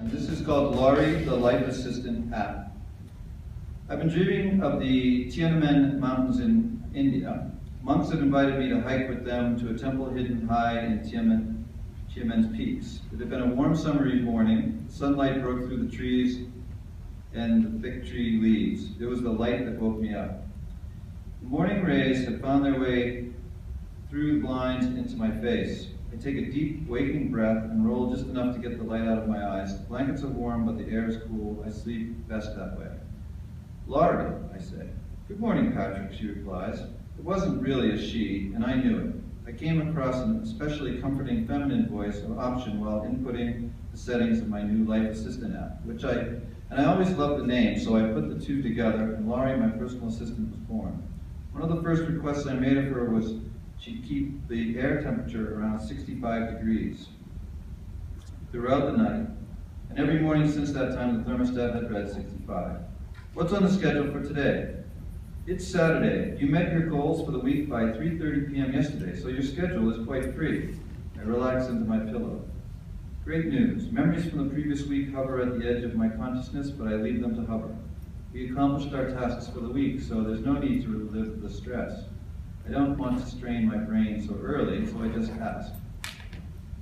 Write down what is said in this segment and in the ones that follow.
and this is called Laurie, the Life Assistant app. I've been dreaming of the Tiananmen Mountains in India. Monks have invited me to hike with them to a temple hidden high in Tiananmen's peaks. It had been a warm summery morning. Sunlight broke through the trees and the thick tree leaves. It was the light that woke me up. The morning rays had found their way through the blinds into my face. I take a deep, waking breath and roll just enough to get the light out of my eyes. The blankets are warm, but the air is cool. I sleep best that way. Laurie, I say. Good morning, Patrick, she replies. It wasn't really a she, and I knew it. I came across an especially comforting feminine voice or option while inputting the settings of my new Life Assistant app, and I always loved the name, so I put the two together, and Laurie, my personal assistant, was born. One of the first requests I made of her was she'd keep the air temperature around 65 degrees throughout the night, and every morning since that time the thermostat had read 65. What's on the schedule for today? It's Saturday. You met your goals for the week by 3:30 p.m. yesterday, so your schedule is quite free. I relax into my pillow. Great news. Memories from the previous week hover at the edge of my consciousness, but I leave them to hover. We accomplished our tasks for the week, so there's no need to relive the stress. I don't want to strain my brain so early, so I just ask.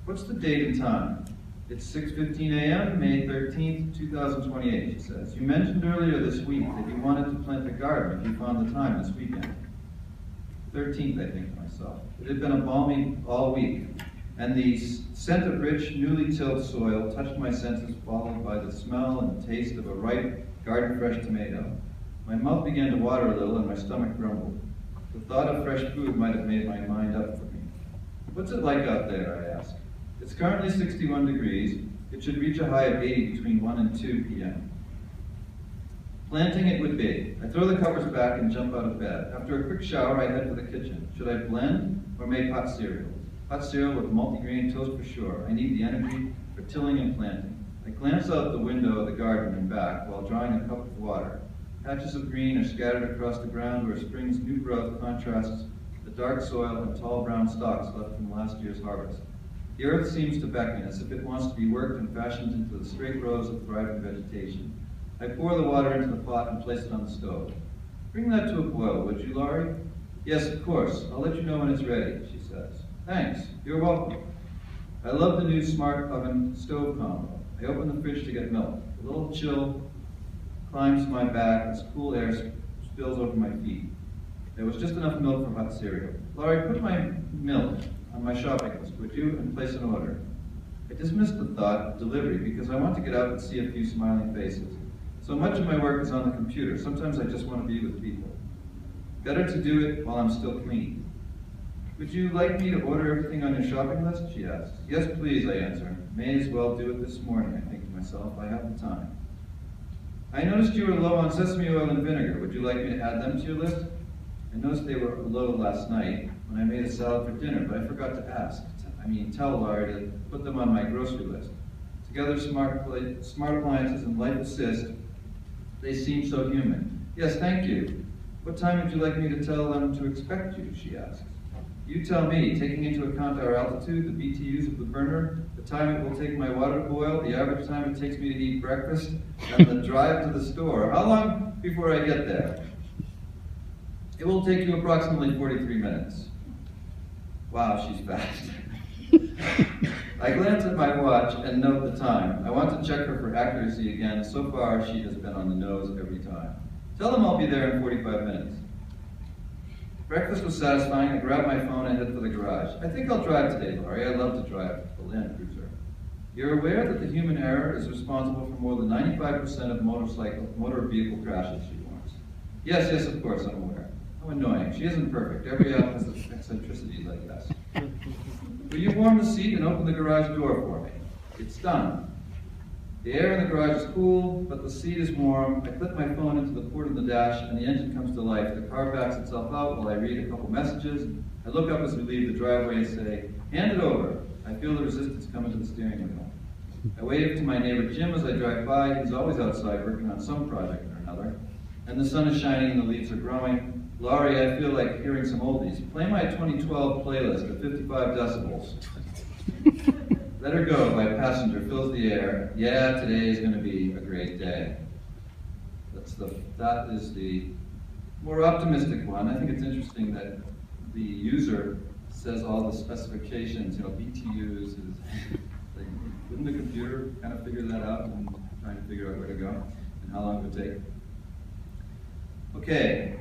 What's the date and time? It's 6:15 a.m., May 13th, 2028, she says. You mentioned earlier this week that you wanted to plant a garden if you found the time this weekend. 13th, I think to myself. It had been a balmy all week, and the scent of rich, newly tilled soil touched my senses, followed by the smell and the taste of a ripe, garden-fresh tomato. My mouth began to water a little, and my stomach grumbled. The thought of fresh food might have made my mind up for me. What's it like out there, I ask. It's currently 61 degrees. It should reach a high of 80 between 1 and 2 p.m. Planting it would be. I throw the covers back and jump out of bed. After a quick shower, I head for the kitchen. Should I blend or make hot cereal? Hot cereal with multigrain toast for sure. I need the energy for tilling and planting. I glance out the window of the garden and back while drawing a cup of water. Patches of green are scattered across the ground where spring's new growth contrasts the dark soil and tall brown stalks left from last year's harvest. The earth seems to beckon as if it wants to be worked and fashioned into the straight rows of thriving vegetation. I pour the water into the pot and place it on the stove. Bring that to a boil, would you, Laurie? Yes, of course. I'll let you know when it's ready, she says. Thanks. You're welcome. I love the new smart oven stove combo. I open the fridge to get milk. A little chill climbs my back as cool air spills over my feet. There was just enough milk for hot cereal. Laurie, put my milk on my shopping list, would you, and place an order. I dismissed the thought of delivery because I want to get out and see a few smiling faces. So much of my work is on the computer. Sometimes I just want to be with people. Better to do it while I'm still clean. Would you like me to order everything on your shopping list? She asks. Yes, please, I answer. May as well do it this morning, I think to myself. I have the time. I noticed you were low on sesame oil and vinegar. Would you like me to add them to your list? I noticed they were low last night when I made a salad for dinner, but I forgot to tell Laurie to put them on my grocery list. Together, smart appliances and Life Assist, they seem so human. Yes, thank you. What time would you like me to tell them to expect you, she asks. You tell me, taking into account our altitude, the BTUs of the burner, the time it will take my water to boil, the average time it takes me to eat breakfast, and the drive to the store. How long before I get there? It will take you approximately 43 minutes. Wow, she's fast. I glance at my watch and note the time. I want to check her for accuracy again. So far, she has been on the nose every time. Tell them I'll be there in 45 minutes. Breakfast was satisfying. I grab my phone and head for the garage. I think I'll drive today, Laurie. I love to drive the Land Cruiser. You're aware that the human error is responsible for more than 95% of motor vehicle crashes, she warns. Yes, of course, I'm aware. How annoying. She isn't perfect. Every app has eccentricities, I guess. Will you warm the seat and open the garage door for me? It's done. The air in the garage is cool, but the seat is warm. I clip my phone into the port of the dash, and the engine comes to life. The car backs itself out while I read a couple messages. I look up as we leave the driveway and say, hand it over. I feel the resistance coming to the steering wheel. I wave to my neighbor Jim as I drive by. He's always outside working on some project or another. And the sun is shining and the leaves are growing. Laurie, I feel like hearing some oldies. Play my 2012 playlist at 55 decibels. Let Her Go by Passenger fills the air. Yeah, today is going to be a great day. That is the more optimistic one. I think it's interesting that the user says all the specifications, BTUs is like, wouldn't the computer kind of figure that out and trying to figure out where to go and how long it would take? Okay,